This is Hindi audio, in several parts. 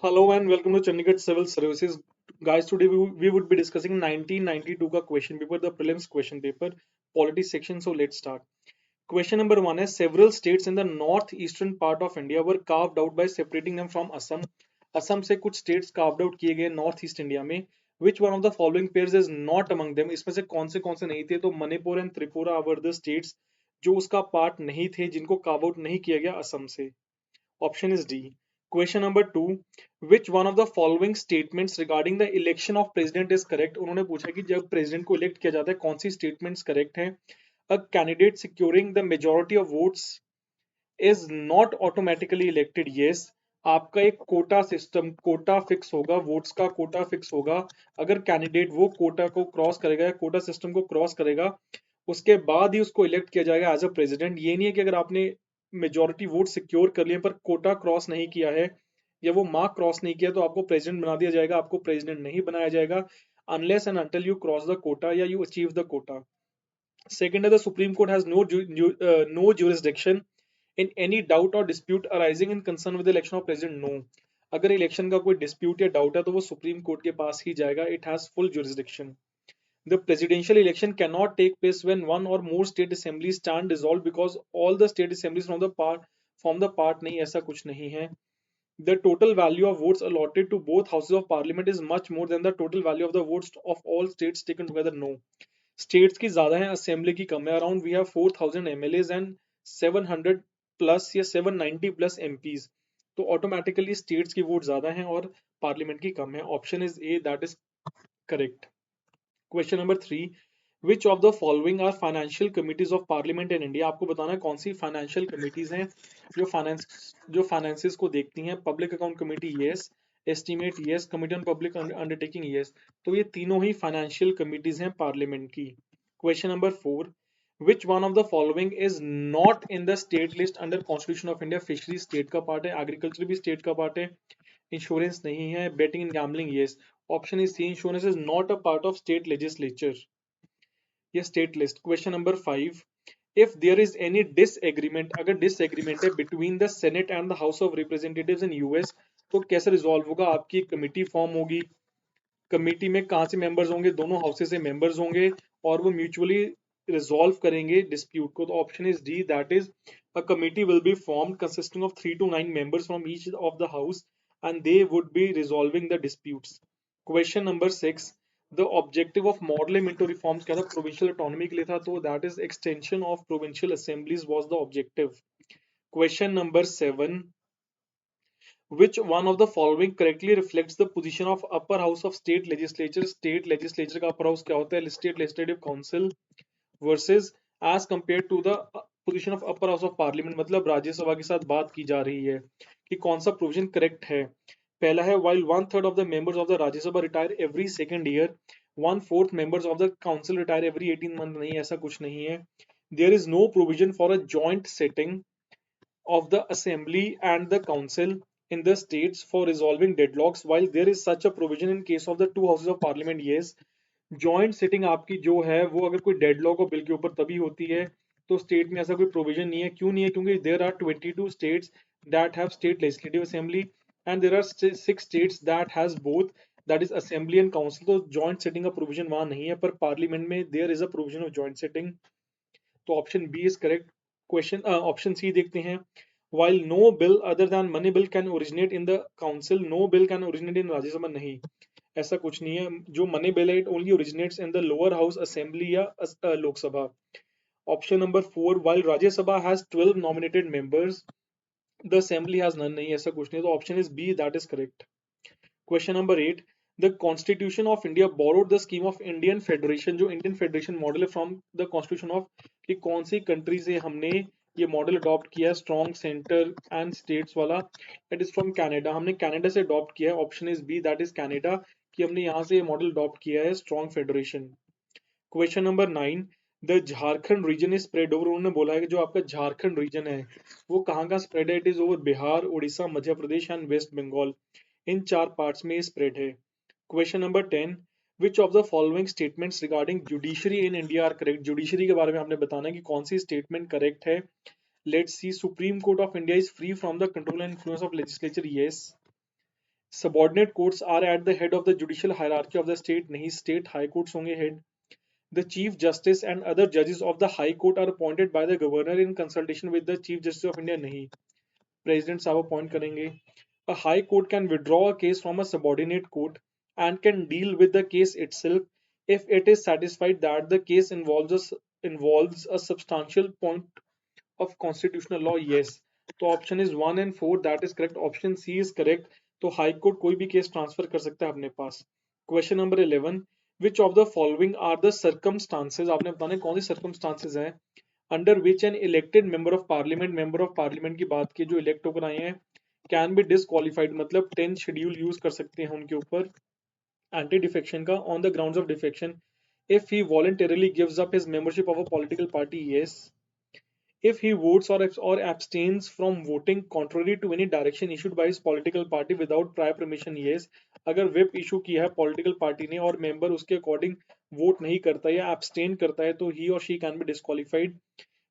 Hello and welcome to Chandigarh Civil Services. Guys, today we would be discussing 1992 का question paper, the prelims question paper, polity section. So let's start. Question number one is several states in the northeastern part of India were carved out by separating them from Assam. Assam से कुछ states carved out किए गए नॉर्थ ईस्ट इंडिया में. Which one of the following pairs is not among them? इसमें से कौन से नहीं थे? तो Manipur and Tripura were the states जो उसका पार्ट नहीं थे, जिनको carve out नहीं किया गया असम से. Option is D. Question number two. Which one of the following statements regarding the election of president is correct? उन्होंने पूछा कि जब प्रेसिडेंट को इलेक्ट किया जाता है कौन सी स्टेटमेंट्स करेक्ट हैं. A candidate securing the majority of votes is not automatically elected. Yes. आपका एक कोटा सिस्टम, कोटा फिक्स होगा, वोट्स का कोटा फिक्स होगा. अगर कैंडिडेट वो कोटा को क्रॉस करेगा, कोटा सिस्टम को क्रॉस करेगा, उसके बाद ही उसको इलेक्ट किया जाएगा एज अ प्रेसिडेंट. ये नहीं है कि अगर आपने मेजोरिटी वोट सिक्योर कर लिए पर कोटा क्रॉस नहीं किया है या वो मार्क क्रॉस नहीं किया तो आपको प्रेसिडेंट बना दिया जाएगा. आपको प्रेसिडेंट नहीं बनाया जाएगा unless and until you cross the quota या you achieve the quota. Second है the supreme court has no jurisdiction in any doubt or dispute arising in concern with the election of president. No. अगर इलेक्शन का कोई डिस्प्यूट या डाउट है तो वो सुप्रीम कोर्ट के पास ही जाएगा. It has full jurisdiction. The presidential election cannot take place when one or more state assemblies stand dissolved because all the state assemblies from the part form the part. नहीं, ऐसा कुछ नहीं है. The total value of votes allotted to both houses of parliament is much more than the total value of the votes of all states taken together. No. States की ज्यादा है, assembly की कम है. Around we have 4,000 MLAs and 700 plus या 790 plus MPs. तो automatically states की वोट ज्यादा हैं और पार्लियामेंट की कम है. Option is A, that is correct. Question number three. Which of the following are financial committees of parliament in India. आपको बताना है कौन सी फाइनेंशियल कमिटीज हैं जो फाइनेंसेस को देखती हैं. Public account committee yes, estimate yes, committee on public undertaking yes. तो ये तीनों ही फाइनेंशियल कमिटीज हैं पार्लियामेंट की. Question number four. Which one of the following is not in the state list under constitution of India. Fishery state का पार्ट है, एग्रीकल्चर भी स्टेट का पार्ट है, इंश्योरेंस नहीं है, betting in gambling yes. Option is C, insurance is not a part of state legislature या state list. Question number five. If there is any disagreement, अगर डिसएग्रीमेंट है between the Senate and the House of Representatives in US, तो कैसे रिजॉल्व होगा. आपकी कमेटी फॉर्म होगी. कमेटी में कहाँ से मेंबर्स होंगे, दोनों हाउसेस से मेंबर्स होंगे और वो म्यूचुअली रिजॉल्व करेंगे डिस्प्यूट को. तो option is D, that is a committee will be formed consisting of 3 to 9 members from each of the house and they would be resolving the disputes. Question number six. The objective of model into reforms क्या था. प्रोविंशियल ऑटोनॉमी के लिए था, तो that is extension of provincial assemblies was the objective. Question number seven. Which one of the following correctly reflects the position of upper house of state legislature. State legislature का upper house क्या होता है. State legislative council versus as compared to the position of upper house of parliament. मतलब राज्यसभा के साथ बात की जा रही है कि कौन सा प्रोविजन करेक्ट है. पहला है while 1/3 of the members of the Rajya Sabha retire every second year, 1/4 members of the council retire every 18 month. नहीं, ऐसा कुछ नहीं है. There is no provision for a joint sitting of the assembly and the council in the states for resolving deadlocks, while there is such a provision in case of the two houses of parliament. Yes. Joint sitting आपकी जो है वो अगर कोई डेडलॉक हो बिल के ऊपर तभी होती है. तो स्टेट में ऐसा कोई प्रोविजन नहीं है. क्यों नहीं है? क्योंकि there are 22 states that have state legislative assembly and there are 6 states that has both, that is assembly and council. तो जॉइंट सिटिंग का प्रोविजन वहां नहीं है, पर पार्लियामेंट में there is a provision of joint sitting. तो option B is correct. Question option C देखते हैं. While no bill other than money bill can originate in the council, no bill can originate in Rajya Sabha. नहीं, ऐसा कुछ नहीं है. जो मनी बिल है it only originates in the lower house assembly या Lok Sabha. Option number four. while Rajya Sabha has 12 nominated members, the assembly has none. नहीं, ऐसा कुछ नहीं. तो option is B, that is correct. Question number eight. The constitution of India borrowed the scheme of Indian federation. जो इंडियन फेडरेशन मॉडल है फ्रॉम द कॉन्स्टिट्यूशन ऑफ, कि कौन सी कंट्री से हमने ये मॉडल अडॉप्ट किया है स्ट्रॉन्ग सेंटर एंड स्टेट्स वाला. It is from Canada. हमने कनाडा से अडॉप्ट किया है. Option is B, that is Canada, कि हमने यहाँ से ये मॉडल अडॉप्ट किया है strong federation. Question number nine. The Jharkhand region is spread over. उन्होंने बोला है कि जो आपका झारखंड रीजन है वो कहाँ का स्प्रेड है. It is over Bihar, Orissa, Madhya Pradesh and West Bengal. इन 4 पार्ट्स में स्प्रेड है. Question number 10. Which of the following statements regarding judiciary in India are correct. Judiciary के बारे में आपने बताना है कि कौन सी स्टेटमेंट करेक्ट है. Let's see. Supreme Court of India is free from the control and influence of legislature. Yes. Subordinate courts are at the head of the judicial hierarchy of the state. नहीं, state high courts होंगे head. The Chief Justice and other judges of the High Court are appointed by the Governor in consultation with the Chief Justice of India. नहीं, President साहब appoint करेंगे. A High Court can withdraw a case from a subordinate court and can deal with the case itself if it is satisfied that the case involves a substantial point of constitutional law. Yes. तो option is 1 and 4 that is correct. Option C is correct. तो High Court कोई भी case transfer कर सकता है अपने पास. Question number 11. Which of the following are the circumstances, आपने बताना है कौन सी circumstances हैं under which an elected member of parliament की बात की जो elect होकर आए हैं can be disqualified, मतलब 10th schedule use कर सकते हैं उनके ऊपर anti defection का on the grounds of defection if he voluntarily gives up his membership of a political party. Yes. If he votes or abstains from voting contrary to any direction issued by his political party without prior permission. Yes. अगर whip issue किया है political party ने और member उसके according vote नहीं करता या abstain करता है तो he or she can be disqualified.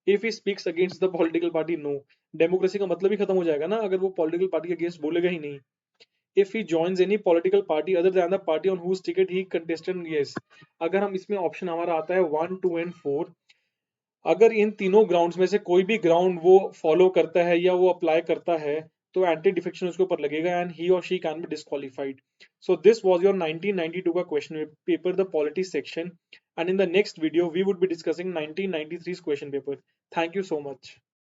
If he speaks against the political party. No. Democracy का मतलब ही खत्म हो जाएगा ना अगर वो political party के against बोलेगा ही नहीं. If he joins any political party other than the party on whose ticket he contested. Yes. अगर हम इसमें option हमारा आता है 1, 2 and 4. अगर इन तीनों ग्राउंड्स में से कोई भी ग्राउंड वो फॉलो करता है या वो अप्लाई करता है तो एंटी डिफेक्शन उसके ऊपर लगेगा एंड ही और she can be disqualified. So this was your 1992 का question paper the polity section and in the next video we would be discussing 1993 question paper. Thank you so much.